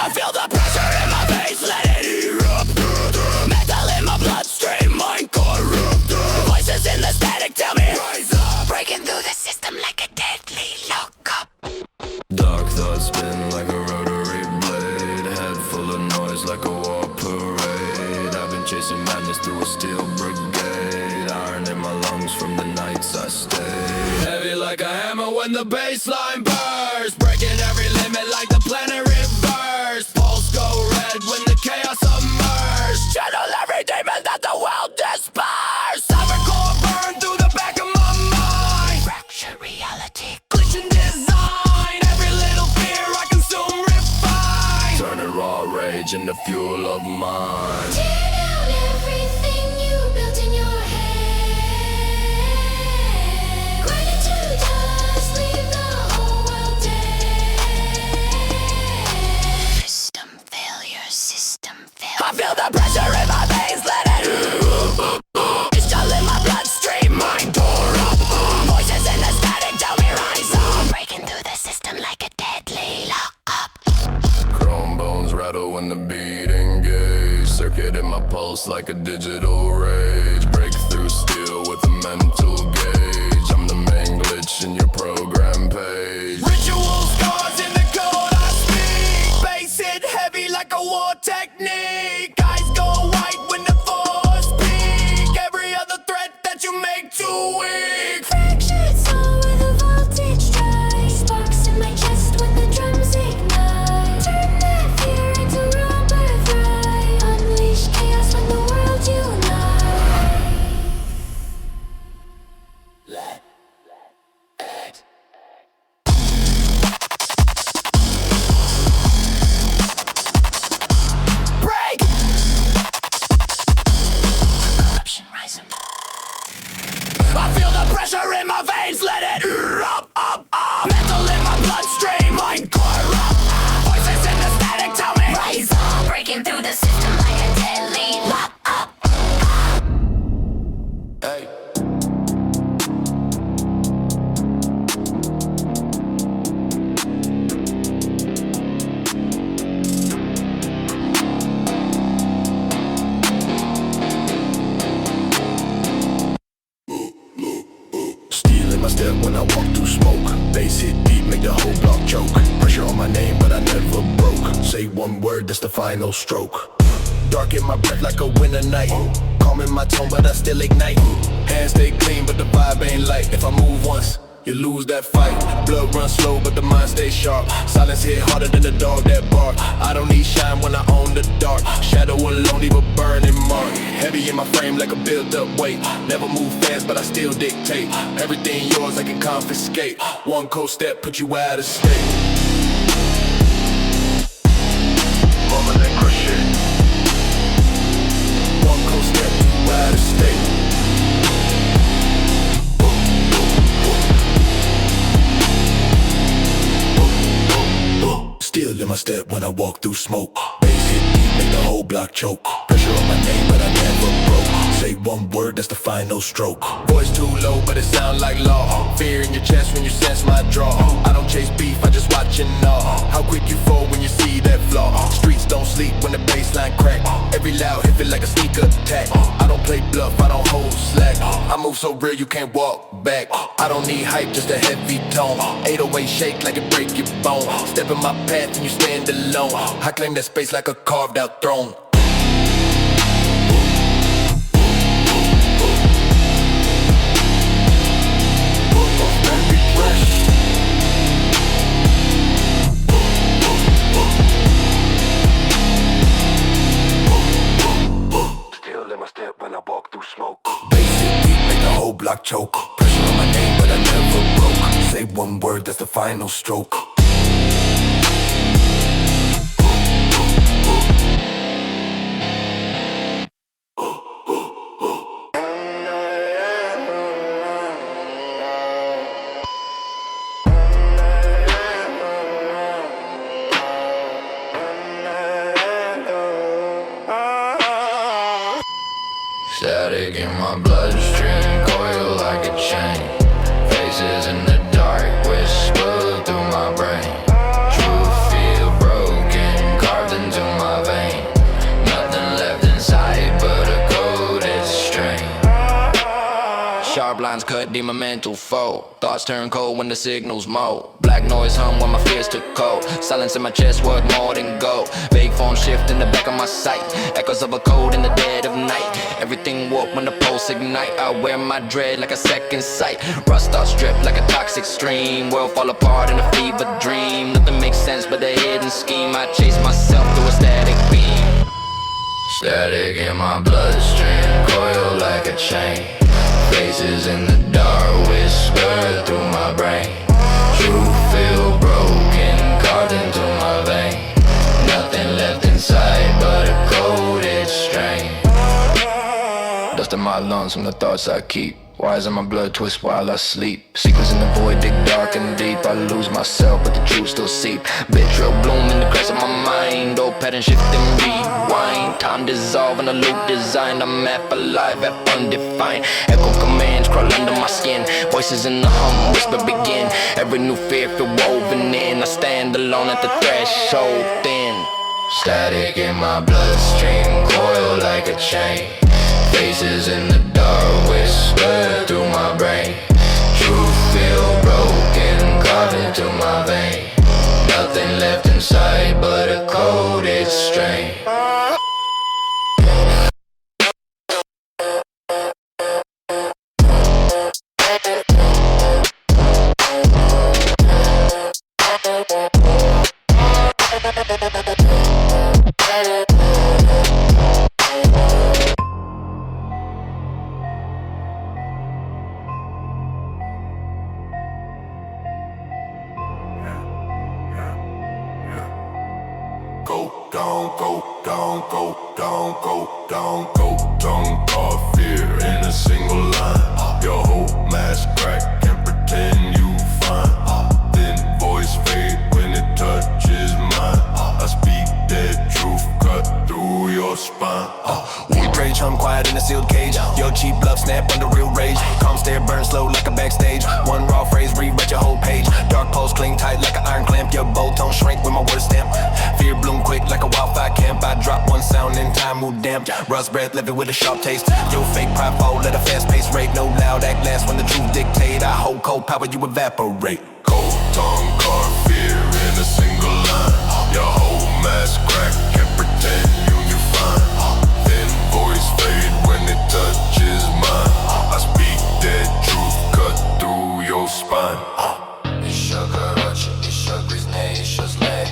I feel the pressure in my veins, let it erupt. Metal in my bloodstream, mind corrupt. Voices in the static tell me rise up. Breaking through the system like a deadly lockup. Dark thoughts spin like a rotary blade. Head full of noise like a war parade. I've been chasing madness through a steel brigade. Iron in my lungs from the nights I stayed. Heavy like a hammer when the bassline bursts. Breaking every limit like the planet reverse. Pulse go red when the chaos emerges. Channel every demon that the world disperses. Cybercore burn through the back of my mind. Fracture reality, Glitching design. Every little fear I consume, refine. Turning raw rage into fuel of mine. Tear down everything you built in your head. Grind it to dust, leave the whole world dead. system failure, system failure. I feel the pressure in my veins, let it it's all in my bloodstream, mind tore up. Voices in the static tell me rise up. Breaking through the system like a deadly lockup. Chrome bones rattle when the beat engage. Circuit in my pulse like a digital rage. Breakthrough steel with a mental gauge. I'm the main glitch in your program page. Ritual scars in the code I speak. Bass hit heavy like a war technique. Eyes go white when the force peak. Every other threat that you make too weak. Fractured soul where the voltage strikes. Sparks in my chest when the drums ignite. Turn that fear into raw birthright. Unleash chaos when the world unites. Let it break. Corruption rising. I feel the pressure in my veins, let it erupt, up. Metal in my bloodstream, mind corrupt. Voices in the static tell me rise up. Breaking through the system like a deadly lockup. Hey. Steel in my step when I walk through smoke. Bass hit deep, make the whole block choke. Pressure on my name, but I never broke. Say one word, that's the final stroke. Dark in my breath like a winter night. Calm in my tone, but I still ignite. Hands stay clean, but the vibe ain't light. If I move once, you lose that fight. Blood runs slow, but the mind stays sharp. Silence hit harder than the dog that bark. I don't need shine when I own the dark. Shadow alone, leave a burning mark. Heavy in my frame like a built-up weight. Never move fast, but I still dictate. Everything yours, I can confiscate. One cold step, put you out of state. Mama, that crush it. One cold step, put you out of state. Still in my step when I walk through smoke. Bass hit deep, make the whole block choke. Pressure on my name, but I never broke. Say one word, that's the final stroke. Voice too low, but it sound like law. Fear in your chest when you sense my draw. I don't chase beef, I just watch and gnaw. How quick you fall when you see that flaw. Streets don't sleep when the bassline crack. Every loud hit feel like a sneak attack. I don't play bluff, I don't hold slack. I move so real you can't walk back. I don't need hype, just a heavy tone. 808 shake like it break your bone. Step in my path and you stand alone. I claim that space like a carved out throne. Still in my step when I walk through smoke. Bass hit deep, make the whole block choke. Pressure on my name, but I never broke. Say one word, that's the final stroke. Static in my bloodstream, coil like a chain. Faces in the dark, whisper through my brain. Truth feel broken, Sharp lines cut, deem a mental foe. Thoughts turn cold when the signals mold. Black noise hum when my fears took cold. Silence in my chest worth more than gold. Vague form shift in the back of my sight. Echoes of a code in the dead of night. Everything warp when the pulse ignite. I wear my dread like a second sight. Rust thoughts strip like a toxic stream. World fall apart in a fever dream. Nothing makes sense but the hidden scheme. I chase myself through a static beam. Static in my bloodstream, coil like a chain. Faces in the dark, whisper through my brain. Truth feel broken, carved into my vein. Nothing left inside but a coded strain. Dust in my lungs from the thoughts I keep. Wires in my blood twist while I sleep. Secrets in the void dig dark and deep. I lose myself but the truth still seep. Vitriol bloom in the cracks of my mind. Old pattern shift and rewind. Time dissolve in a loop designed. I'm half alive, half undefined. Echo commands crawl under my skin. Voices in the hum, whisper begin. Every new fear feel woven in. I stand alone at the threshold thin. Static in my bloodstream, coil like a chain. Faces in the dark, whisper through my brain. Truth feel broken, carved into my vein. Nothing left inside but a coded strain. Go down, go down, go down, go down, go down. Got fear in a single line. Your whole mask crack, can't pretend you fine. Then voice fade when it touches mine. I speak dead truth, cut through your spine. Weed rage, I'm quiet in a sealed cage. Your cheap bluff snap under real rage. Calm stare, burn slow like a backstage. One raw phrase, rewrite your whole page. Dark pulse, cling tight like an iron clamp. Your bold tone shrink with my word stamp. Fear bloom quick like a wildfire camp. I drop one sound and time move damp. Rust breath, living with a sharp taste. Your fake pride fall at a fast pace rate. No loud act last when the truth dictate. I hold cold power, you evaporate. Cold tongue, car fear in a single line. Your whole mask crack, can't pretend you fine. Then voice fade when it touches mine. I speak dead truth, cut through your spine. Еще короче, еще грязнее, еще злей.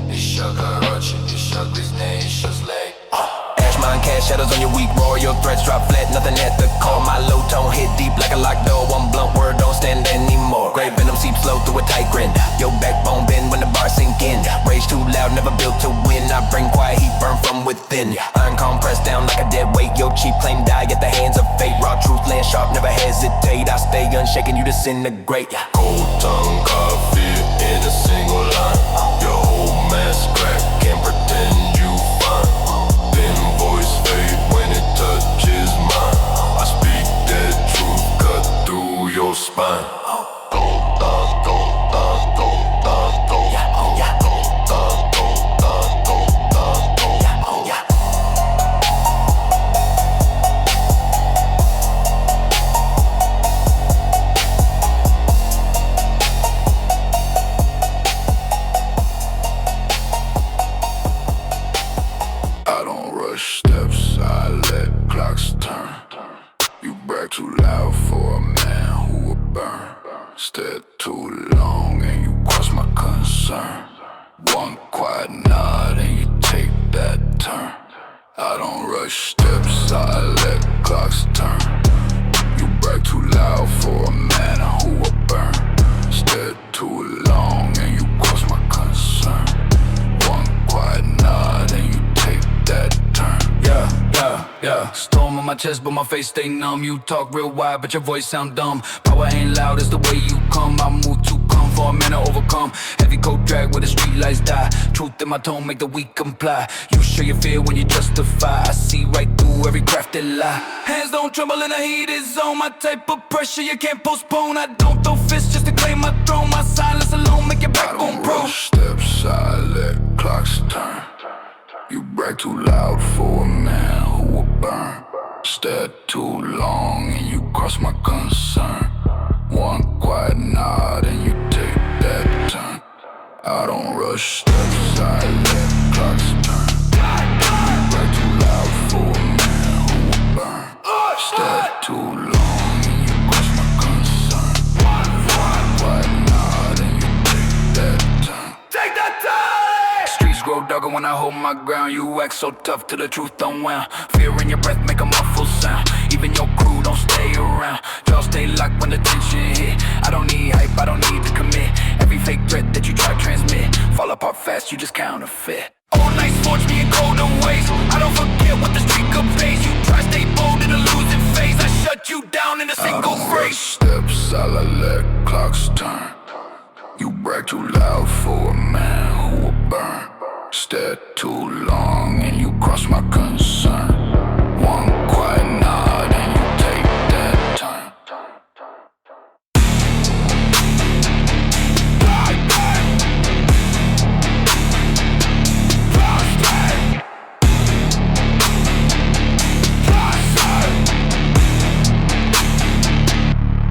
Еще короче, еще грязнее, еще злей. Ash mine, cast shadows on your weak roar. Your threats drop flat, nothing at the core. My low tone hit deep like a locked door. One blunt word don't stand anymore. Great venom seeps slow through a tight grin. Your backbone bend when the bars sink in. Rage too loud, never built to win. I bring quiet heat, burn from within. Iron calm pressed down like a dead weight. Your cheap claim die at the hands of fate. Raw truth land sharp, never hesitate. I stay unshaken, you disintegrate. Cold tongue, car fear in a single line. Your whole mask crack, can't pretend you fine. Then voice fade when it touches mine. I speak dead truth, cut through your spine. Gold tongue, gold tongue, gold tongue, gold tongue, gold tongue, gold tongue, gold tongue, gold tongue. I don't rush steps, I let clocks turn. You brag too loud for a man who will burn. Stare too long and you cross my concern. One quiet nod and you take that turn. I don't rush steps, I let clocks turn. You brag too loud for a man who will burn. Stare too long and you cross my concern. One quiet nod and you take that turn. Yeah. Storm on my chest, but my face stay numb. You talk real wide, but your voice sound dumb. Power ain't loud, it's the way you come. I move too calm for a man to overcome. Heavy coat drag where the street lights die. Truth in my tone make the weak comply. You show your fear when you justify. I see right through every crafted lie. Hands don't tremble in the heated zone. My type of pressure you can't postpone. I don't throw fists just to claim my throne. My silence alone make your back on pro. Steps, I let clocks turn. You brag too loud for a man who will burn. Stare too long and you cross cross my concern. One quiet nod and you take that turn. I don't rush steps, I let clocks turn. Right too loud for a man who will burn. Step too long and you cross my concern. One quiet nod and you take that turn. Take that turn! Streets grow darker when I hold my ground. You act so tough till the truth don't wound. Fear in your breath make a muffled sound. Even your crew don't stay around. Y'all stay locked when the tension hit. I don't need hype, I don't need to commit. Every fake threat that you try to transmit fall apart fast, you just counterfeit. All nights forge me in colder ways. I don't forget what the street could pays. You try stay bold in a losing phase. I shut you down in a single phrase. Steps, I let clocks turn. You brag too loud for a man who will burn. Stare too long and you cross my concern. One quiet nod and you take that turn.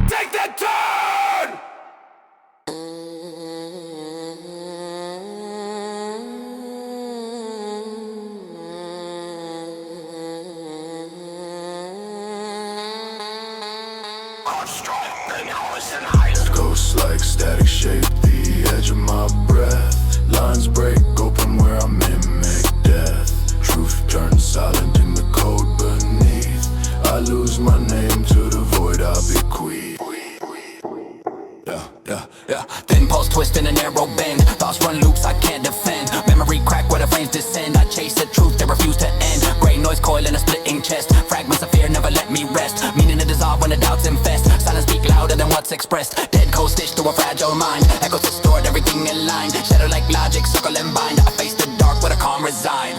Take that turn! Ghosts like static shape the edge of my breath. Lines break open where I mimic death. Truth turns silent in the cold beneath. I lose my name to the void I bequeath. Yeah. Thin pulse twist in a narrow bend. Thoughts run loops I can't defend. Memory crack where the flames descend. I chase the truth that refuse to end. Gray noise coil in a splitting chest. Fragments of fear never let me rest. Meaning to dissolve when the doubts infest. Silence speak louder than what's expressed. Dead cold stitched to a fragile mind. Echoes distort everything in line. Shadow like logic, circle and bind. I face the dark with a calm resign.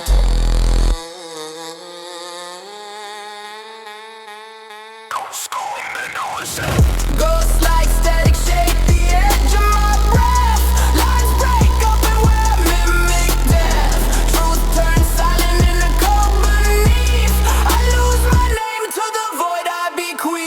Ghosts like static shake the edge of my breath. Lines break open where I mimic death. Truth turns silent in the cold beneath. I lose my name to the void I bequeath.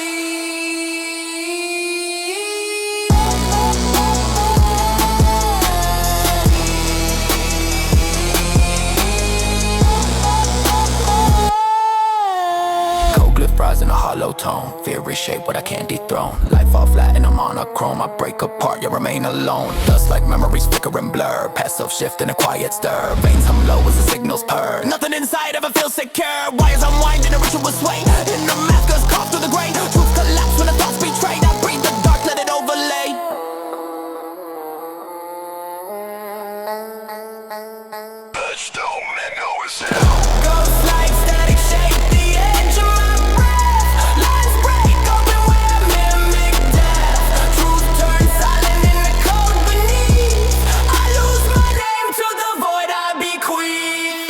Cold glyph rise in a hollow tone. Fear reshape what I can't dethrone. Life fall flat and I'm monochrome. I break apart, you remain alone. Dust like memories flicker and blur. Passive shift in a quiet stir. Veins hum low as the signals purr. Nothing inside ever feels secure. Wires unwind in a ritual sway. In the maskers cough through the grain. Truth collapse when the thoughts betray. I breathe the dark, let it overlay. Ghosts like static shake the edge of my breath. Lines break open where I mimic death. Truth turns silent in the cold beneath. I lose my name to the void I bequeath.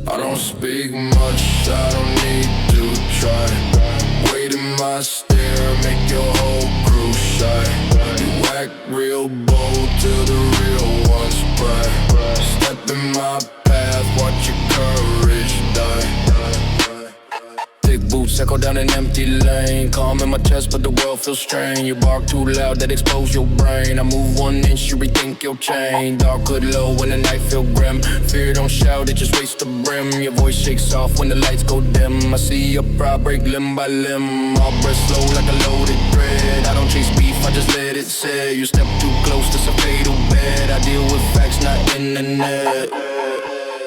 I don't speak much, I don't need to try. Weight in my stare, make your whole crew shy. You act real bold till the real ones cry. Step in my path, watch your courage die. Thick boots echo down an empty lane. Calm in my chest, but the world feels strained. You bark too loud, that expose your brain. I move 1 inch, you rethink your chain. Dark hood low when the night feel grim. Fear don't shout, it just waits the brim. Your voice shakes off when the lights go dim. I see your pride break limb by limb. All breath slow like a loaded thread. I don't chase beef, I just let it sit. You step too close, this a fatal bed. I deal with facts, not internet.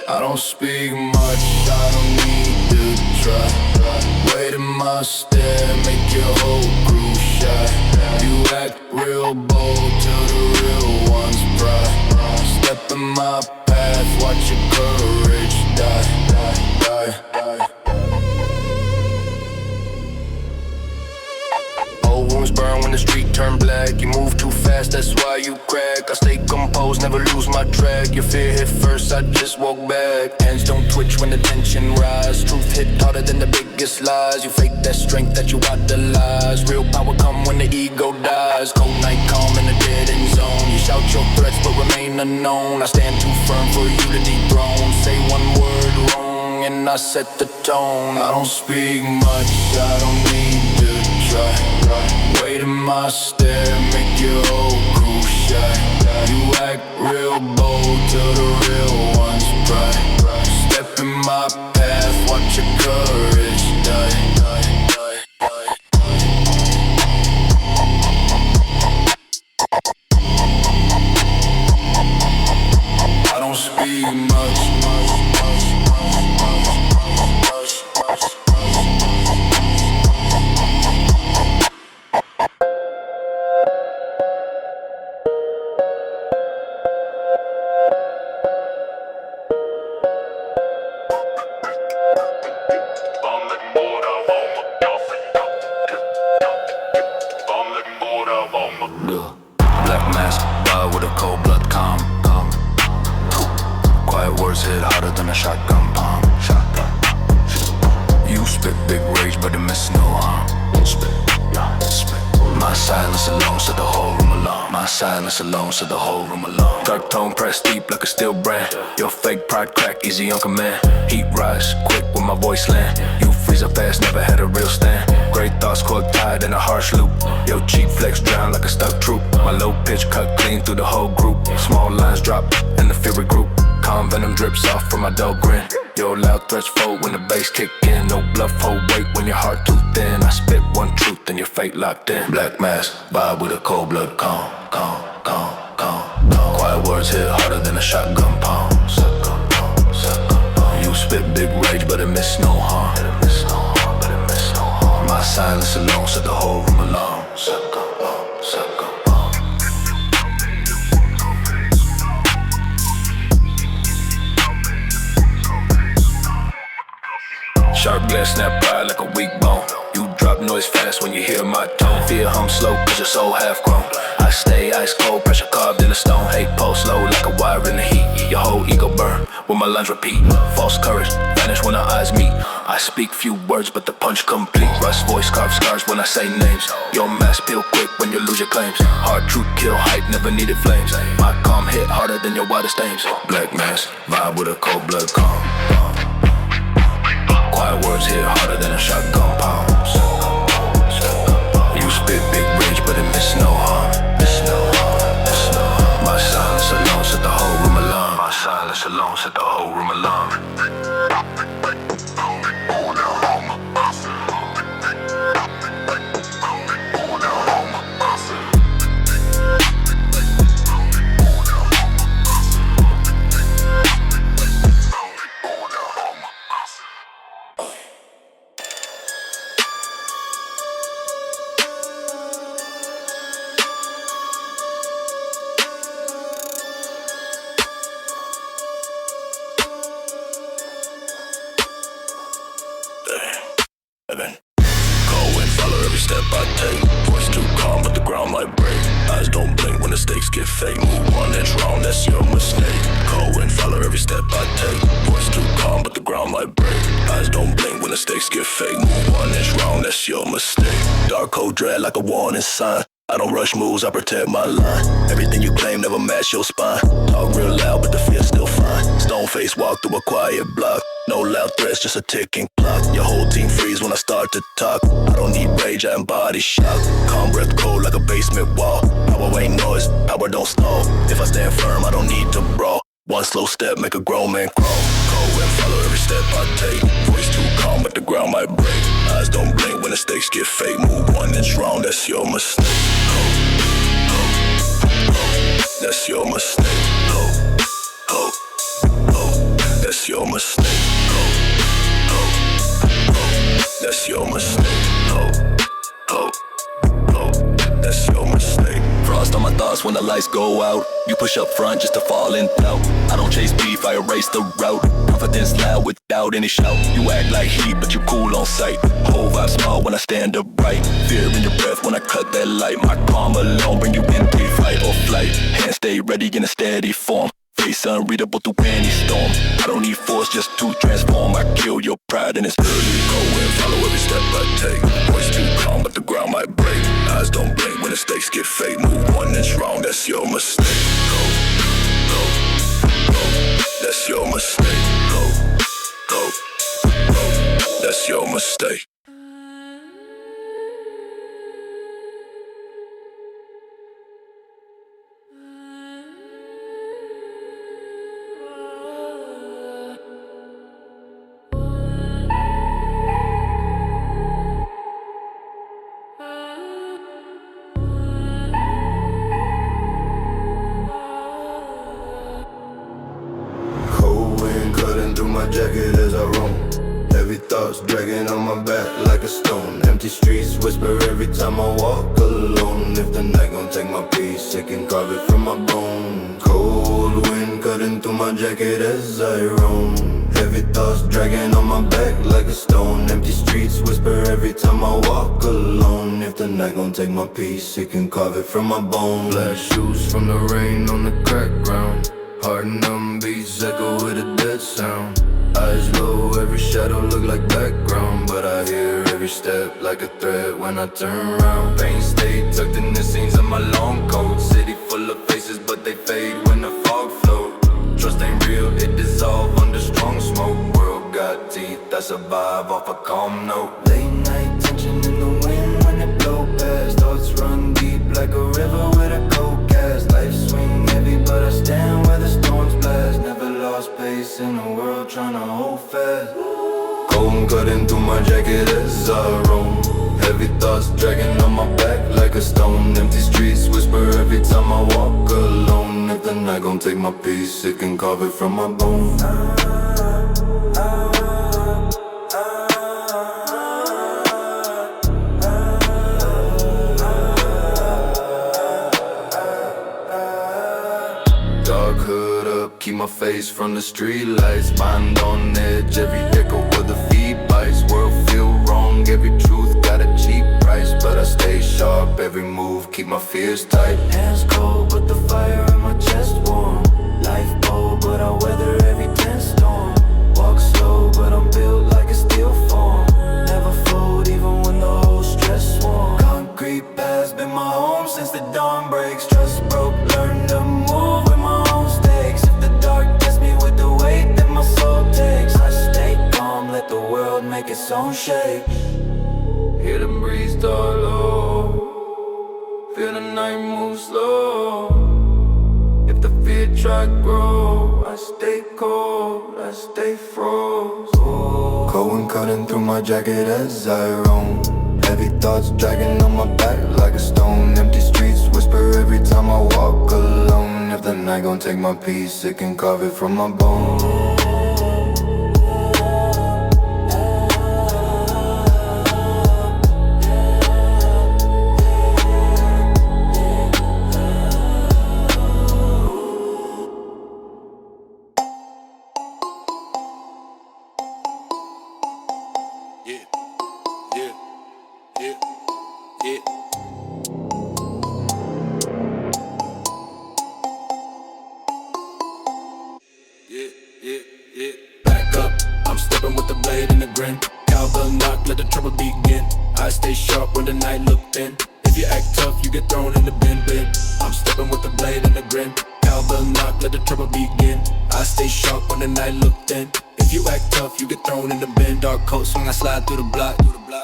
I don't speak much, I don't need to try. Weight in my stare, make your whole crew shy. You act real bold till the real ones cry. Step in my path, watch your courage die. that's why you crack. I stay composed, never lose my track. Your fear hit first, I just walk back. Hands don't twitch when the tension rise. Truth hit harder than the biggest lies. You fake that strength that you idolize. Real power come when the ego dies. Cold night calm in the dead end zone. You shout your threats but remain unknown. I stand too firm for you to dethrone. Say one word wrong and I set the tone. I don't speak much, I don't need to try. Weight in my stare, make your whole crew shy. You act real bold till the real ones cry. Step in my path, watch your courage die. I don't speak much. Black mask, bar with a cold blood calm. Quiet words hit harder than a shotgun palm. You spit big rage, but it miss no harm. My silence alone set the whole room alarm. My silence alone set the whole room alarm. Dark tone pressed deep like a steel brand. Your fake pride crack, easy on command. Heat rise, quick when my voice land. You freeze up fast, never had a real stand. Great thoughts caught tied in a harsh loop. Your cheap flex drown like a stuck troop. My low pitch cut clean through the whole group. Small lines drop in the fury group. Calm venom drips off from my dull grin. Your loud threats fold when the bass kick in. No bluff, hold weight when your heart too thin. I spit one truth and your fate locked in. Black mask, vibe with a cold blood calm. Quiet words hit harder than a shotgun palm. You spit big rage but it miss no harm. My silence alone set the whole room alarm. Sharp glass snap pride like a weak bone. You drop noise fast when you hear my tone. Fear hum slow cause your soul half grown. I stay ice cold, pressure carved in the stone. Hate pulse low like a wire in the heat. Your whole ego burn when my lines repeat. False courage vanish when our eyes meet. I speak few words but the punch complete. Rust voice carve scars when I say names. Your mask peel quick when you lose your claims. Hard truth kill hype, never needed flames. My calm hit harder than your wildest aims. Black mask, vibe with a cold blood calm. Quiet words hit harder than a shotgun palm. You spit big rage but it miss no harm. My silence alone set the whole room alarm. My silence alone set the whole room alarm. Go and follow every step I take. Voice too calm but the ground might break. Eyes don't blink when the stakes get fake. Move 1 inch wrong, that's your mistake. Go and follow every step I take. Voice too calm but the ground might break. Eyes don't blink when the stakes get fake. Move 1 inch wrong, that's your mistake. Dark cold dread like a warning sign. I don't rush moves, I protect my line. Everything you claim never match your spine. Talk real loud, but the fear's still fine. Stone face walk through a quiet block. No loud threats, just a ticking clock. Your whole team freeze when I start to talk. I don't need rage, I embody shock. Calm breath cold like a basement wall. Power ain't noise, power don't stall. If I stand firm, I don't need to brawl. One slow step, make a grown man crawl. Go and follow every step I take. Voice too calm, but the ground might break. Eyes don't blink when the stakes get fake. Move 1 inch wrong, that's your mistake. That's your mistake. That's your mistake. That's your mistake. That's your mistake. lost all my thoughts when the lights go out. You push up front just to fall in doubt. I don't chase beef, I erase the route. Confidence loud without any shout. You act like heat, but you cool on sight. Whole vibe small when I stand upright. Fear in your breath when I cut that light. My calm alone bring you in pre-fight or flight. Hands stay ready in a steady form. Face unreadable through any storm. I don't need force just to transform. I kill your pride and it's early. Go and follow every step I take. Voice too calm but the ground might break. Eyes don't blink when the stakes get fake. Move 1 inch wrong, that's your mistake. Go, go, go. That's your mistake. Go, go, go. That's your mistake. Jacket as I roam. Heavy thoughts dragging on my back like a stone. Empty streets whisper every time I walk alone. If the night gon' take my peace, it can carve it from my bone. Cold wind cutting through my jacket as I roam. Heavy thoughts dragging on my back like a stone. Empty streets whisper every time I walk alone. If the night gon' take my peace, it can carve it from my bone. Black shoes from the rain on the cracked ground. Heart numb beats echo with a dead sound. Eyes low, every shadow look like background. But I hear every step like a threat when I turn around. Pain stay tucked in the seams of my long coat. City full of faces but they fade when the fog float. Trust ain't real, it dissolve under strong smoke. World got teeth, I survive off a calm note. Late night tension in the wind when it blow past. Thoughts run deep like a river with a cold cast. Life swing heavy but I stand where the storms blast. Never lost pace in a world tryna hold fast. Cold cutting through my jacket as I roam. Heavy thoughts dragging on my back like a stone. Empty streets whisper every time I walk alone. If the night gon' take my peace, it can carve it from my bone. Dark hood up, keep my face from the street lights. Mind on edge, every echo of the feet bites. World feel wrong, every truth got a cheap price. But I stay sharp, every move, keep my fears tight. Hands cold, but the fire in my chest warm. Life bold, but I weather every tense storm. Walk slow, but I'm built like a steel form. Never fold, even when the whole stress swarm. Concrete paths been my home since the dawn breaks. Trust broke, learn to move with my own stakes. If the dark gets me with the weight that my soul takes, I stay calm, let the world make its own shape. Hear the breeze start low, feel the night move slow. If the fear try grow, I stay cold, I stay froze. Cold wind cutting through my jacket as I roam. Heavy thoughts dragging on my back like a stone. Empty streets whisper every time I walk alone. If the night gon' take my peace, it can carve it from my bone. Back up, I'm stepping with the blade and the grin. Cowbell knock, let the trouble begin. I stay sharp when the night look thin. If you act tough, you get thrown in the bin. I'm stepping with the blade and the grin. Cowbell knock, let the trouble begin. I stay sharp when the night look thin. If you act tough, you get thrown in the bin. Dark coat swing, I slide through the block.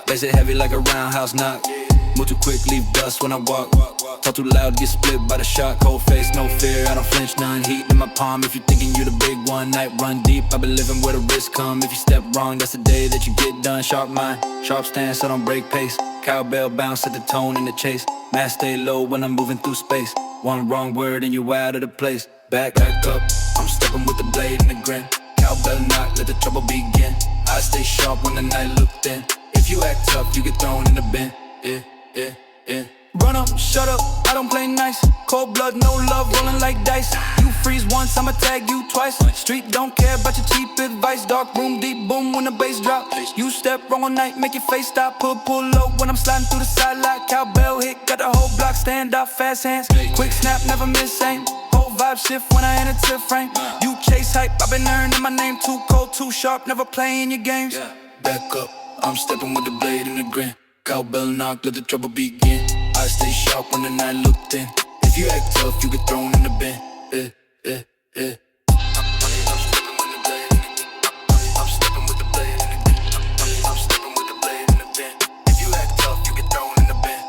Bass it heavy like a roundhouse knock. Move too quick, leave dust when I walk. Talk too loud, get split by the shot. Cold face, no fear, I don't flinch none. Heat in my palm, if you thinking you the big one. Night run deep, I been living where the risk come. If you step wrong, that's the day that you get done. Sharp mind, sharp stance, I don't break pace. Cowbell bounce at the tone in the chase. Mask stay low when I'm moving through space. One wrong word and you out of the place. Back up, I'm stepping with the blade and the grin. Cowbell knock, let the trouble begin. I stay sharp when the night look thin. If you act tough, you get thrown in the bin. Yeah. Run up, shut up, I don't play nice. Cold blood, no love, rolling like dice. You freeze once, I'ma tag you twice. Street don't care about your cheap advice. Dark room, deep boom when the bass drop. You step wrong all night, make your face stop. Pull low when I'm sliding through the side like cowbell hit. Got the whole block stand up, fast hands. Quick snap, never miss aim. Whole vibe shift when I enter frame. You chase hype, I've been earning my name. Too cold, too sharp, never playing your games. Back up, I'm stepping with the blade and the grin. Cowbell knock, let the trouble begin. I stay sharp when the night look thin. If you act tough, you get thrown in the bin. I'm stepping with the blade and the grin. I'm stepping with the blade and the bin. If you act tough, you get thrown in the bin.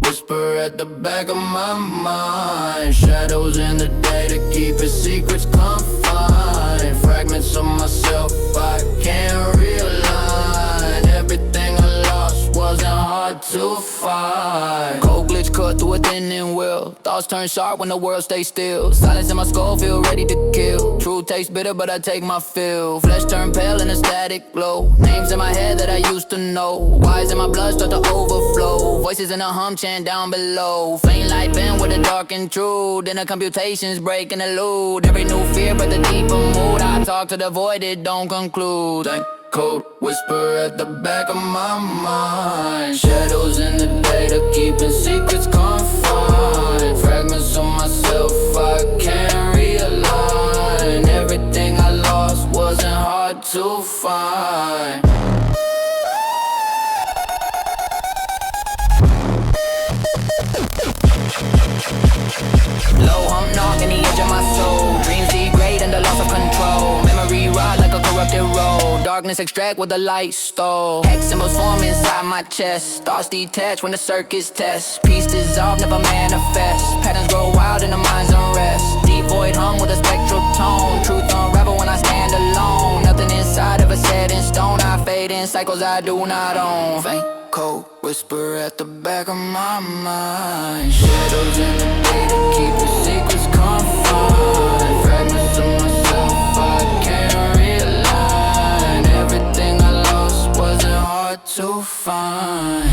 Whisper at the back of my mind. Shadows in the day to keep his secrets confined. Fragments of myself I can't realign. Everything I lost wasn't hard to find. Cold glitch cut through a thinning will. Thoughts turn sharp when the world stays still. Silence in my skull, feel ready to kill. Truth tastes bitter, but I take my fill. Flesh turn pale in a static glow. Names in my head that I used to know. Wires in my blood start to overflow. Voices in a hum chant down below. Faint light bend with the dark and true. Then the computations break and elude. Every new fear but the deeper mood. I talk to the void, it don't conclude. Like cold whisper at the back of my mind. Shadows in the day to keeping secrets confined. Fragments of myself I can't realign. Everything I lost wasn't hard to find. Low hum knock in the edge of my soul. Dreams degrade under loss of control. Memory rot like a corrupted road. Darkness extract with the light stole. Hex symbols form inside my chest. Thoughts detach when the circuits test. Peace dissolve, never manifest. Patterns grow wild in the mind's unrest. Deep void hum with a spectral tone. Truth unravel when I stand alone. Nothing inside of a set in stone. I fade in cycles I do not own. Faint cold whisper at the back of my mind. Shadows in the day to keep the secrets confined. Fragments of myself I can't realign. Everything I lost wasn't hard to find.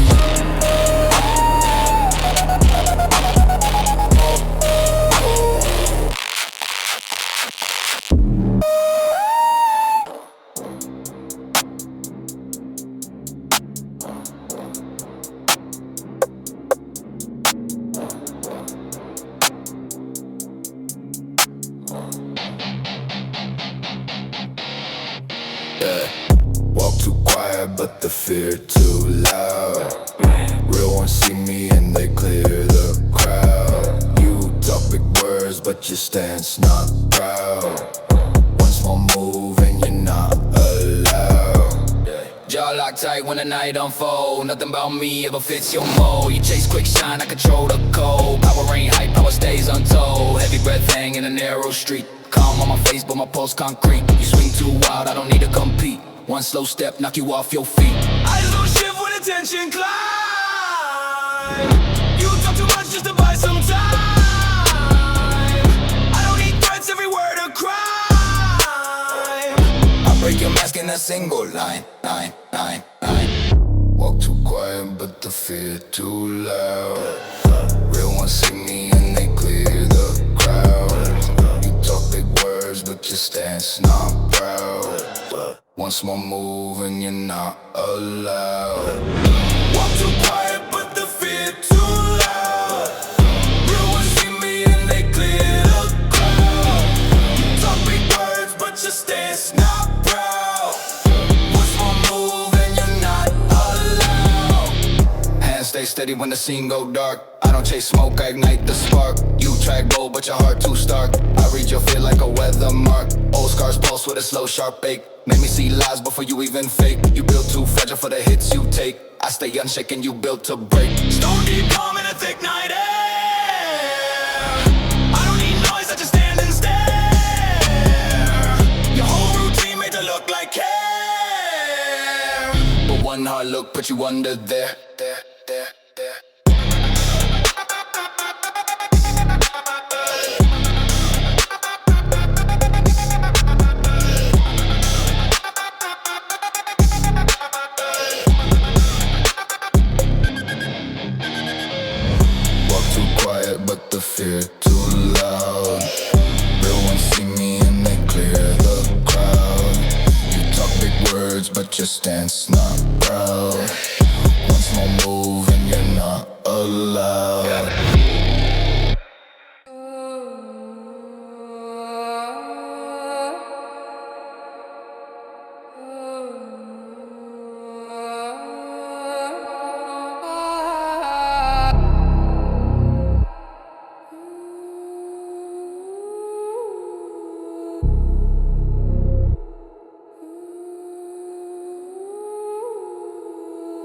Walk too quiet, but the fear too loud. Real ones see me and they clear the crowd. You talk big words, but your stance not proud. One small move and you're not allowed. Jaw locked tight when the night unfold. Nothing about me ever fits your mold. You chase quick shine, I control the cold. Power ain't hype, power stays untold. Heavy breath hang in a narrow street. Calm on my face, but my pulse concrete. You swing too wild, I don't need to compete. One slow step, knock you off your feet. Eyes don't shift when attention climb. You talk too much just to buy some time. I don't need threats, every word a crime. I break your mask in a single line. Walk too quiet, but the fear too loud. Real ones see me and they clear the crowd. You talk big words, but your stance not proud. One small move and you're not allowed. Walk too quiet, but the fear too loud. Real ones see me and they clear the crowd. You talk big words, but your stance not proud. One small move and you're not allowed. Hands stay steady when the scene go dark. I don't chase smoke, I ignite the spark. You track bold, but your heart too stark. I read your fear like a weather mark. Old scars pulse with a slow, sharp ache. Make me see lies before you even fake. You built too fragile for the hits you take. I stay unshaken, you built to break. Stone deep calm in a thick night air. I don't need noise, I just stand and stare. Your whole routine made to look like care. But One hard look, put you under there. Walk too quiet, but the fear too loud. Real ones see me and they clear the crowd. You talk big words, but your stance not proud. One small move and you're not allowed.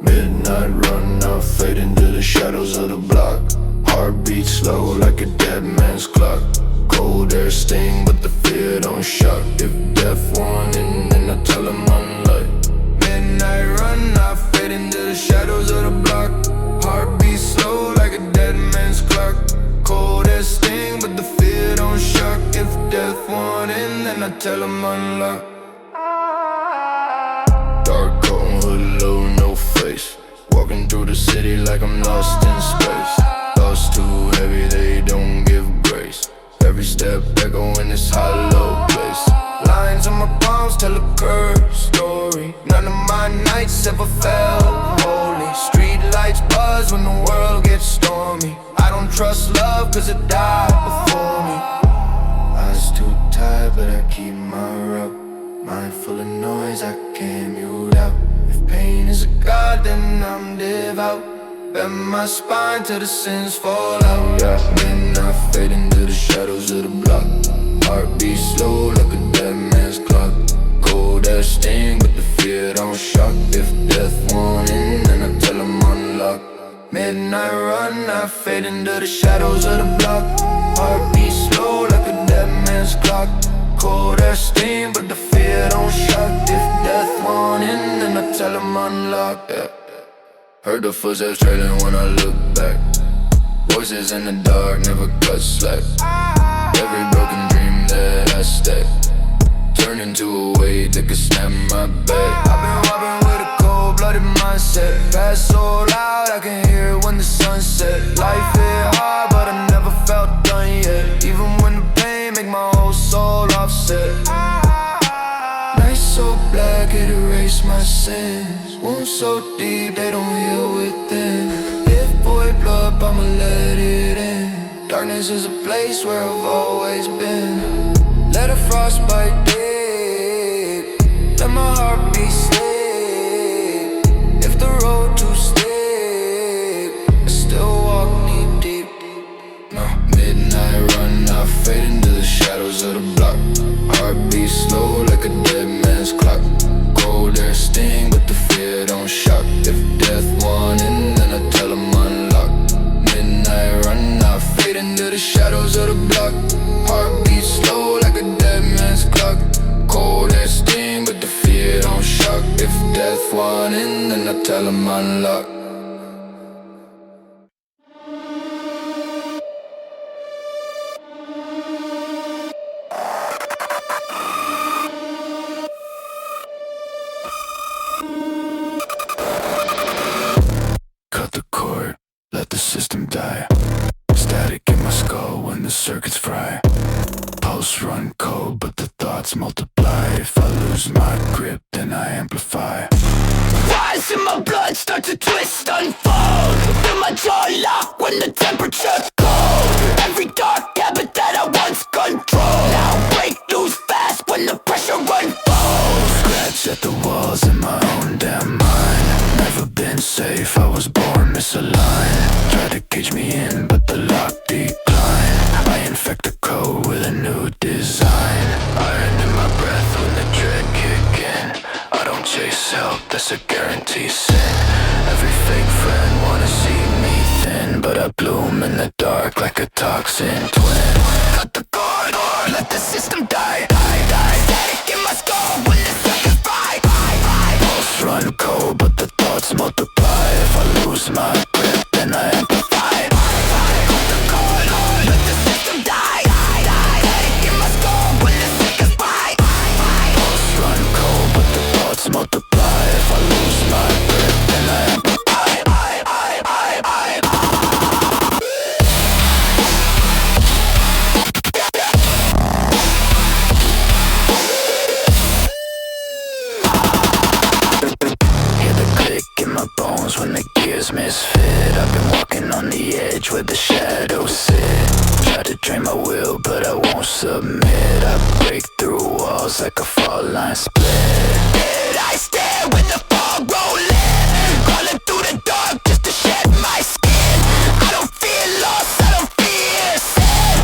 Midnight run, now fade into the shadows of the block. Heartbeat slow like a dead man's clock. Cold air sting, but the fear don't shock. If death wanted, then I tell him unlike. Midnight run, now fade into the shadows of the block. Heartbeat slow like a dead man's clock. Cold air sting, but the fear don't shock. If death wanted, then I tell him unlock. Dark coat and hood low, no face. Walking through the city like I'm lost in space. Thoughts too heavy, they don't give grace. Every step echo in this hollow place. Lines on my palms tell a curved story. None of my nights ever felt holy. Street lights buzz when the world gets stormy. I don't trust love cause it died before me. Eyes too tired but I keep my rub. Mind full of noise I can't mute out. If pain is a god then I'm devout. Bend my spine till the sins fall out. Yeah, midnight fade into the shadows of the block. Heartbeat slow like a dead man's clock. Cold air sting but the fear don't shock. If death wanted then I tell him unlock. Midnight run, I fade into the shadows of the block. Heartbeat slow like a dead man's clock. Cold air sting but the fear don't shock. If death wanted then I tell him unlock. Yeah. Heard the footsteps trailing when I look back. Voices in the dark never cut slack. Every broken dream that I stack turn into a wave that could snap my back. I've been walking with a cold-blooded mindset. Past so loud I can hear it when the sun set. Life hit hard but I never felt done yet. Even when the pain make my whole soul offset. Night so black it erased my sins. Wounds so deep they don't heal within. If void blood I'ma let it in. Darkness is a place where I've always been. Let a frostbite deep. Let my heart be sleep. If the road too steep I still walk knee deep. No. Midnight run, I fade into the shadows of the block. Heartbeat slow like a dead man's clock. Cold air sting but the fear don't shock. If death wanted then I tell him unlock. Midnight run, I fade into the shadows of the block. Heartbeat slow like a dead man's clock. Cold air sting but the fear don't shock. If death wanted then I tell him unlock. Cut the cord, let the system die. Static in my skull when the circuits fry. Pulse run cold but the thoughts multiply. If I lose my grip then I amplify. Rise in my blood start to twist, unfold. Feel my jaw lock when the temperature's cold. Every dark habit that I once controlled now break loose fast when the pressure unfolds. Scratch at the walls in my own damn mind. Never been safe, I was born misaligned. Tried to cage me in but the lock declined. I infect the code with a new design. Iron in my breath when the dread kick in. I don't chase help, that's a guarantee sin. Every fake friend wanna see me thin, but I bloom in the dark like a toxin twin. Cut the cord, let the system die. Static in my skull when the circuits fry. Pulse run cold but the thoughts this misfit. I've been walking on the edge where the shadows sit. Try to drain my will, but I won't submit. I break through walls like a fault line split. Did I stare with the fog rolling? Crawling through the dark just to shed my skin. I don't feel lost, I don't fear sin.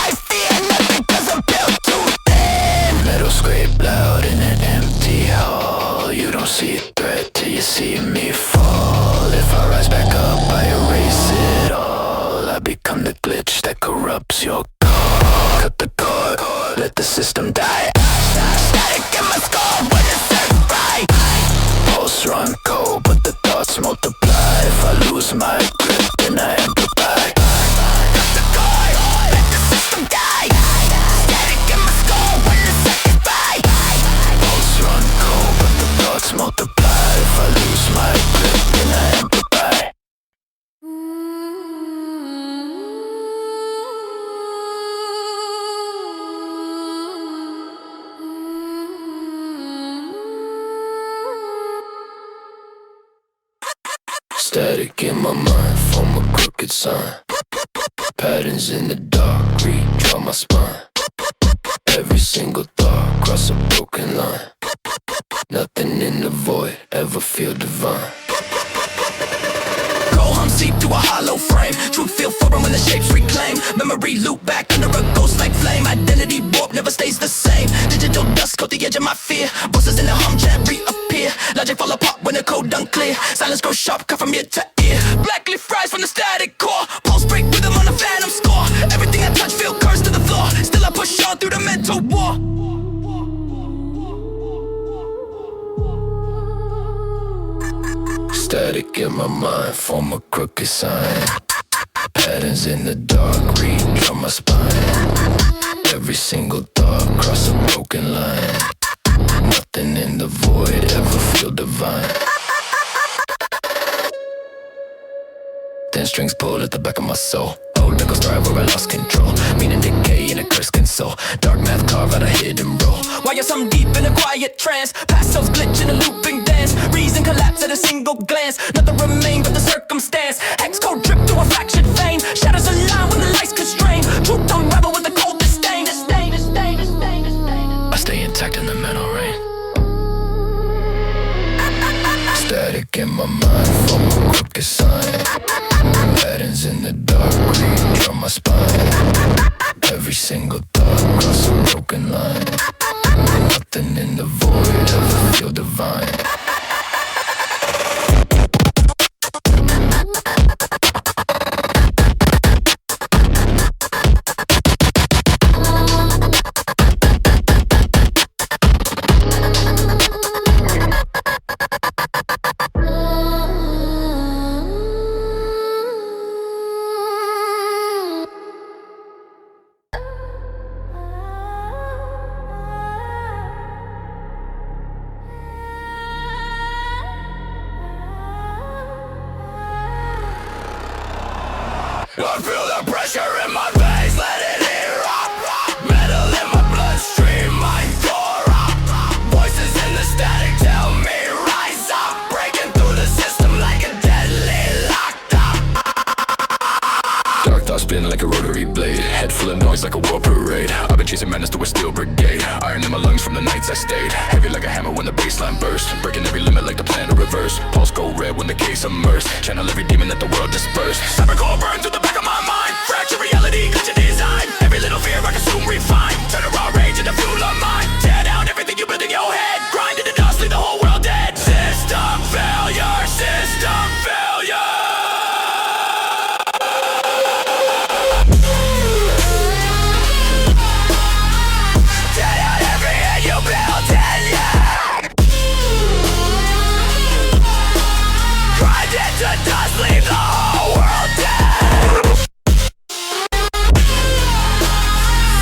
I fear nothing cause I'm built too thin. Metal scrape loud in an empty hall. You don't see a threat till you see me fall. If I rise back up, I erase it all. I become the glitch that corrupts your car. Cut the cord, let the system die. Static in my skull when it's set right. Pulse run cold, but the thoughts multiply. If I lose my grip, then I amplify. Cut the cord, let the system die. Static in my skull when it's set right. Pulse run cold, but the thoughts multiply. If I lose my grip, then I amplify. Static in my mind, form a crooked sign. Patterns in the dark, redraw my spine. Every single thought, cross a broken line. Nothing in the void, ever feel divine. Go home, seep through a hollow frame. Truth feel foreign when the shapes reclaim. Memory loop back under a ghost like flame. Identity warp never stays the same. Digital dust coat the edge of my fear. Voices in the hum chat reappear. Logic fall apart when the code unclear. Silence grows sharp, cut from ear to ear. Black leaf rise from the static core. Pulse break rhythm on a phantom score. Everything I touch feel cursed to the floor. Still I push on through the mental war. Static in my mind, form a crooked sign. Patterns in the dark, redraw my spine. Every single thought, cross a broken line. Nothing in the void, ever feel divine. Thin strings pull at the back of my soul. Old nickels thrive where I lost control. Meaning decay in a cursed console. Dark math carve out a hidden role. While you're some deep in a quiet trance. Past selves glitch in a looping dance. Reason collapse at a single glance. Nothing remain but the circumstance. Hex code drip through a fractured vein. Shadows align when the lights constrain. Truth unravel with the cold disdain. I stay intact in the mental rain. Static in my mind, form a crooked sign. Patterns in the dark, redraw my spine. Every single thought, cross a broken line. Nothing in the void, ever feel divine. I feel the pressure in my veins, let it erupt. Metal in my bloodstream, mind corrupt. Voices in the static tell me rise up. Breaking through the system like a deadly locked up. Dark thoughts spin like a rotary blade. Head full of noise like a war parade. I've been chasing madness through a steel brigade. Iron in my lungs from the nights I stayed. Heavy like a hammer when the baseline burst. Breaking every limit like the plan to reverse. Pulse go red when the case immersed. Channel every demon that the world dispersed. Cybercore burn through the back of my mind. Fracture reality, glitch your design. Every little fear I consume, refine. Turn a raw rage into fuel of mine. Tear down everything you build in your head. Grind to the dust, leave the whole world dead. System failure, system failure. Tear down every head you built in you. Grind into dust, leave the whole world dead.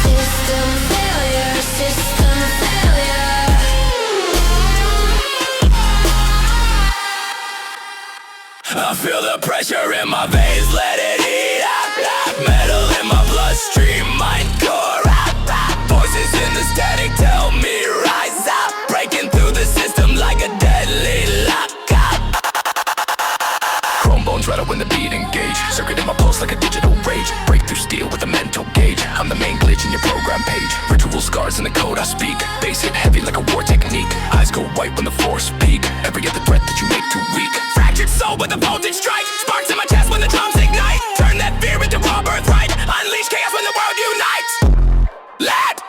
System failure. I feel the pressure in my veins, let it eat up. Metal in my bloodstream, mind corrupt. Voices in the static tell me rise up. Breaking through the system like a deadly lockup. Crumble go white when the force peak. Every other threat that you make too weak. Fractured soul with a voltage strike. Sparks in my chest when the drums ignite. Turn that fear into raw birthright. Unleash chaos when the world unites. Let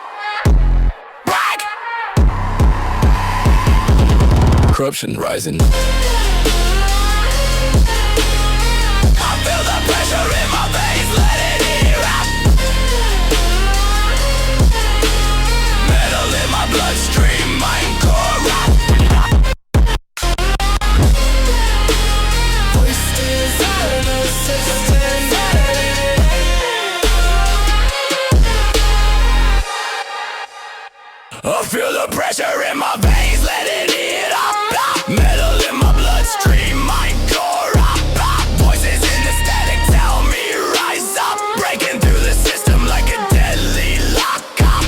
brag. Corruption rising. I feel the pressure in my veins, let it erupt. Metal in my bloodstream, mind corrupt. Voices in the system. I feel the pressure in my veins, let it eat up. Metal in my bloodstream, mind corrupt. Voices in the static tell me rise up. Breaking through the system like a deadly lockup.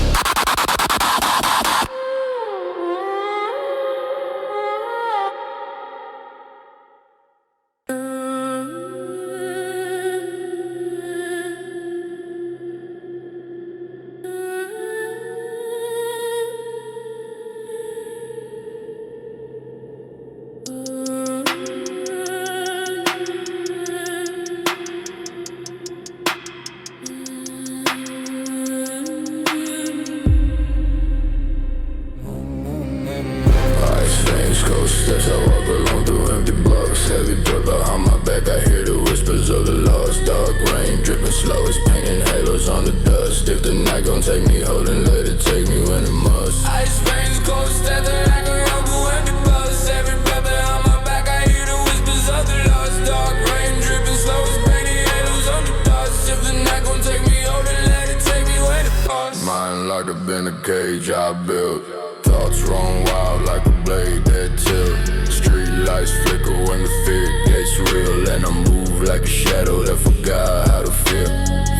Ice veins, cold steps, I walk along through empty blocks. Heavy breath behind my back, I hear the whispers of the lost. Dark rain dripping slow, it's painting halos on the dust. If the night gon' take me, hold and let it take me when it must. Ice veins, cold step, the I can run through empty bus. Every breath behind my back, I hear the whispers of the lost. Dark rain dripping slow, it's painting halos on the dust. If the night gon' take me, hold and let it take me when it must. Mind locked up in a cage I built. Thoughts run wild like a blade that tilt. Street lights flicker when the fear gets real. And I move like a shadow that forgot how to feel.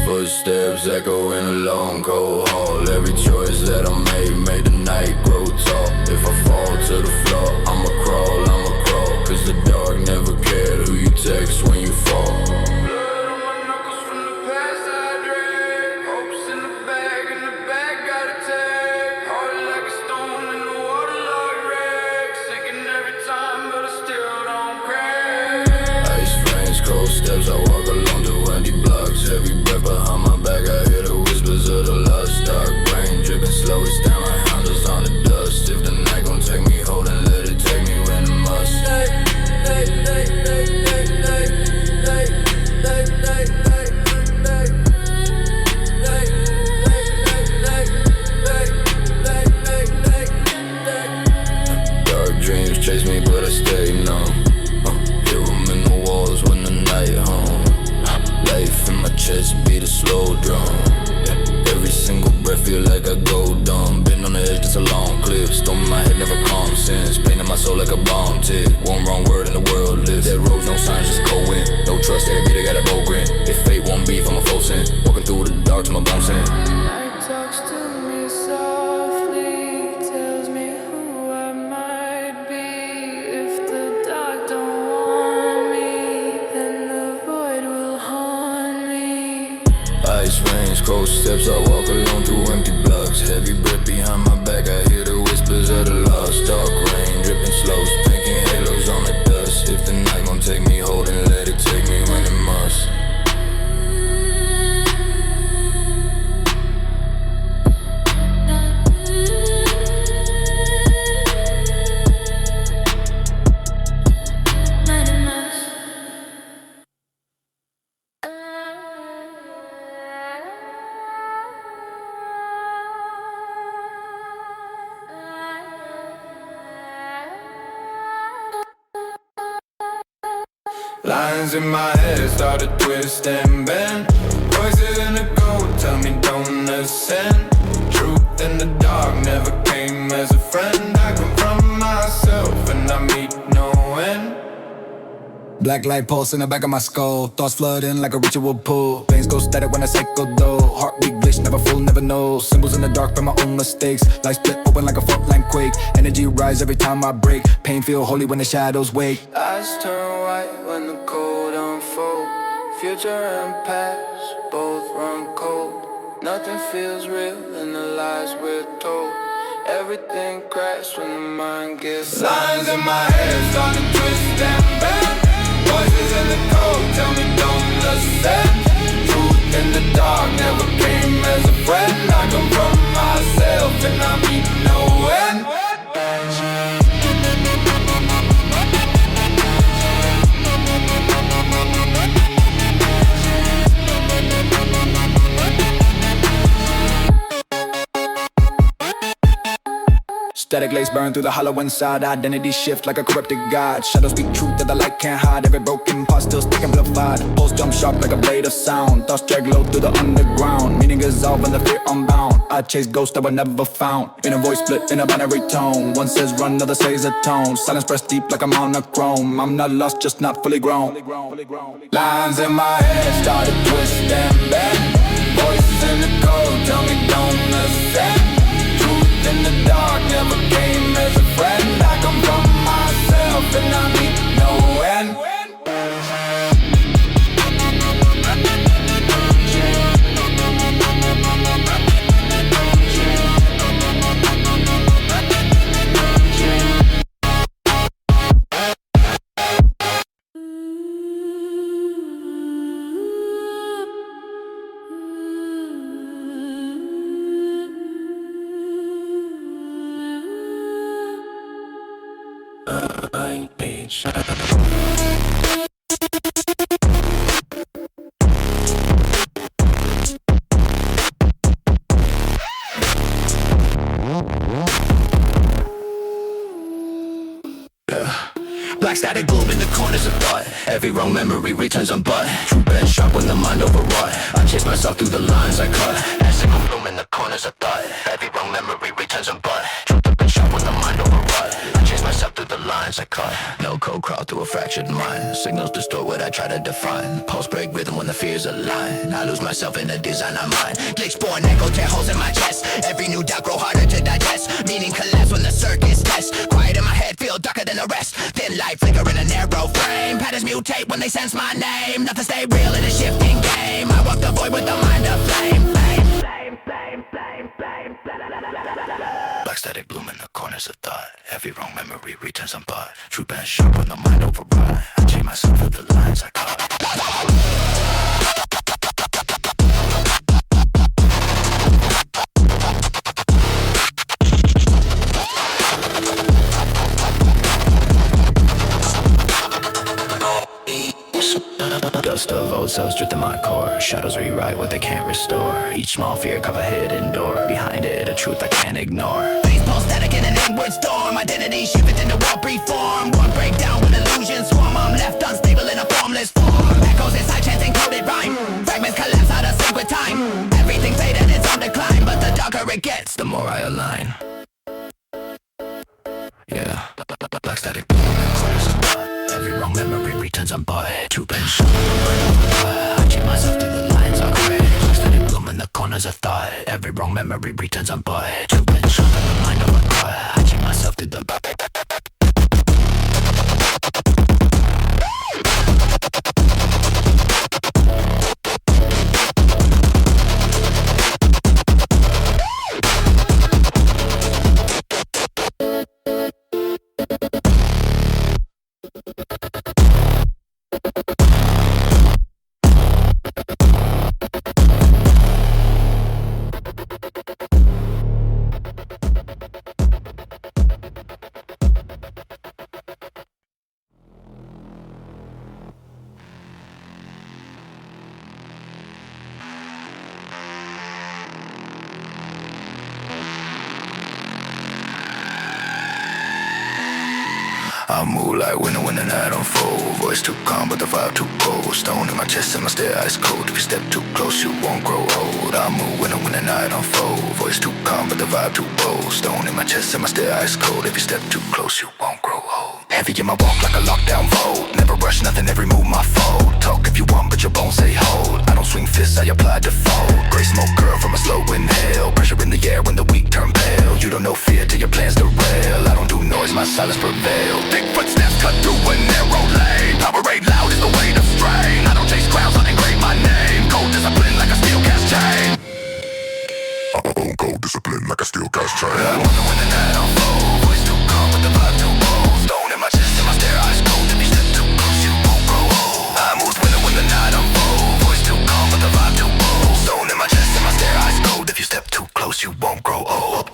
Footsteps echo in a long cold hall. Every choice that I made the night grow tall. If I fall to the floor, I'ma crawl. Cause the dark never cared who you text when you fall. Cold steps, I walk along through empty blocks. Every breath behind my back, I hear the whispers of the lust. Dark rain dripping slow, it's down like handles on the dust. If the night gon' take me, hold and let it take me when it must. Dark dreams chase me, but I stay numb. Hear them in the walls when the night home. Life in my chest beat a slow drum. Every single breath feel like I go dumb. Been on the edge, just a long cliff. Storm in my head, never calm since. Pain in my soul like a bomb tick. One wrong word and the world lives. That road, no signs, just go in. No trust, every beat, I got a bow grin. If fate won't beef, I'm a foe sin. Walking through the dark to my bones in. Night talks to me softly, tells me who I might be. If the dark don't want me, then the void will haunt me. Ice veins, cold steps, I walk along through empty blocks. Heavy breath behind my back, I hear the whispers of the lost. Dark rain dripping slow, painting halos on the dust. If the night gon' take me, hold and let it take me when it must. Lines in my head start to twist and bend. Voices in the cold tell me don't ascend. Truth in the dark never came as a friend. I come from myself and I meet no end. Black light pulse in the back of my skull. Thoughts flooding like a ritual pool. Veins go static when I cycle though. Heartbeat glitch, never fool, never know. Symbols in the dark from my own mistakes. Light split open like a fault line quake. Energy rise every time I break. Pain feel holy when the shadows wake. Eyes turn white when the cold unfold. Future and past both run cold. Nothing feels real in the lies we're told. Everything cracks when the mind gets lines in my head start to twist and bend. Voices in the cold tell me don't listen. Truth in the dark never came as a friend. I come from myself and I meet no end. Static lace burn through the hollow inside. Identity shift like a corrupted god. Shadows speak truth that the light can't hide. Every broken part still sticking blood-fied. Pulse jump sharp like a blade of sound. Thoughts drag low through the underground. Meaning dissolve and the fear unbound. I chase ghosts that were never found. In a voice split in a binary tone. One says run, another says atone. Silence pressed deep like I'm on a chrome. I'm not lost, just not fully grown. Lines in my head start to twist and bend. Voices in the cold tell me don't listen. In the dark never came as a friend. I come from myself and I need no end. Black static gloom in the corners of thought. Every wrong memory returns unbought. True bed sharp when the mind overwrought. I chase myself through the lines I cut. Acid gloom in the corners of thought. Every wrong memory returns unbought. True bed sharp when the mind overwrought. I chase myself through the lines I cut. No code crawl through a fractured mind. Signals distort what I try to define. Pulse break rhythm when the fears align. I lose myself in the design of mine. Glitch born echo tear holes in my chest. Every new doubt grow harder to digest. Meaning collapse when the circuits test. Quiet in my head feel darker than the rest. Thin light flicker in a narrow frame. Patterns mutate when they sense my name. Nothing stay real in a shifting game. I walk the void with the mind of flame. Black static bloom in the corners of thought. Every wrong memory returns unbought. True band sharp when the mind override. I chain myself through the lines I caught. Dust of old cells drift in my core. Shadows rewrite what they can't restore. Each small fear cover hidden door. Behind it a truth I can't ignore. Face pulse static in an inward storm. Identity shifted into world preform. One breakdown when illusions swarm. I'm left unstable in a formless form. Echoes inside chance encoded rhyme. Fragments collapse out of sync with time. Everything faded, it's on decline. But the darker it gets, the more I align. Yeah, black static bloom in the corners of thought. Every wrong memory returns unbought. True pen shut I cheat myself through the lines I create. Black static bloom in the corners of thought. Every wrong memory returns unbought. True pen shut the mind of a god. I cheat myself through the I move like winter when the night unfold. Voice too calm but the vibe too cold. Stone in my chest and my stare ice cold. If you step too close you won't grow old. I move winter when the night unfold. Voice too calm but the vibe too bold. Stone in my chest and my stare ice cold. If you step too close you won't grow old. Heavy in my walk like a lockdown vote. Never rush nothing, every move my fold. Talk if you want but your bones say hold. I don't swing fists, I apply default. Gray smoke curl from a slow inhale. Pressure in the air when the weak turn pale. You don't know fear till your plans derail. I don't do noise, my silence prevail. Thick footsteps cut through a narrow lane. Powerade loud is the weight of strain. I don't chase crowds, I engrave my name. Cold discipline like a steel cast chain. Cold discipline like I still got trying. I'm walking when the night unfolds. Voice too calm, but the vibe too bold. Stone in my chest and my stare eyes cold. If you step too close, you won't grow old. I move when the night unfolds. Voice too calm, but the vibe too bold. Stone in my chest and my stare eyes cold. If you step too close, you won't grow old.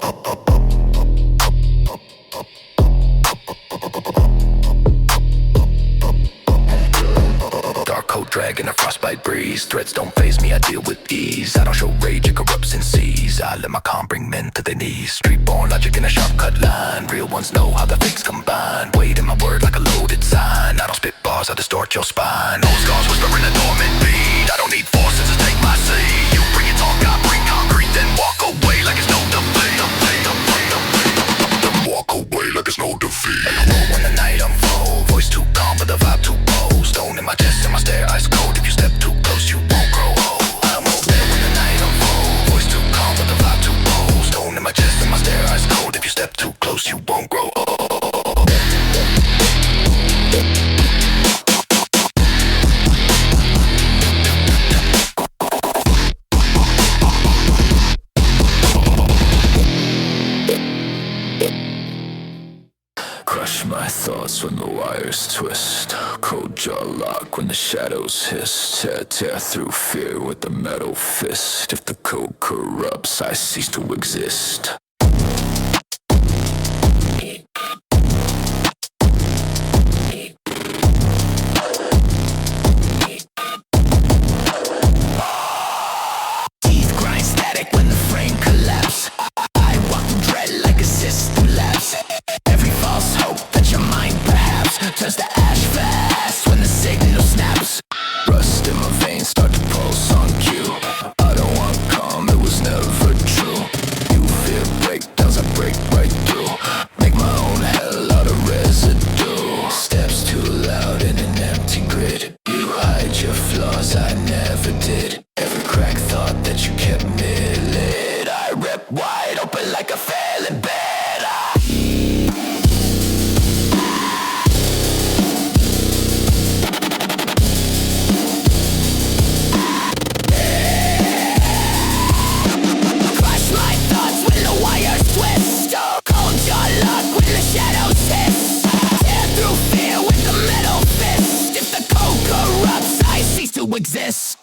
Dark cold drag in a frostbite breeze. Threats don't faze me, I deal with ease. I don't show rage, it corrupts and sees. I let my calm bring men to their knees. Street-born logic in a sharp cut line. Real ones know how the fakes combine. Weight in my word like a loaded sign. I don't spit bars, I distort your spine. Old scars whispering a dormant beat. I don't need forces to take my seat. You bring your talk, I bring concrete. Then walk away like it's no defeat. Then walk away like it's no defeat. I roll when the night unfolds. Voice too calm, but the vibe too bold. Stone in my chest and my stare eyes cold. If you step too close, you won't grow old. I'm over there when the night unfolds. Voice too calm, but the vibe too bold. Stone in my chest and my stare eyes cold. If you step too close, you won't grow old. Crush my thoughts when the wires twist. Cold jaw lock when the shadows hiss. Tear through fear with the metal fist. If the code corrupts, I cease to exist. Teeth grind static when the frame collapse. I walk through dread like a system lapse. Every false hope that your mind perhaps turns to ash fast when the signal snaps. Rust in my veins start to pulse on cue. I don't want calm, it was never true. You fear breakdowns, I break right through. Make my own hell out of residue. Steps too loud in an empty grid. You hide your flaws, I never did. Every crack thought that you kept me lit. I rip wide open like a failing bed. Crush my thoughts when the wires twist. Cold jaw lock when the shadows hiss. Tear through fear with the metal fist. If the code corrupts, I cease to exist.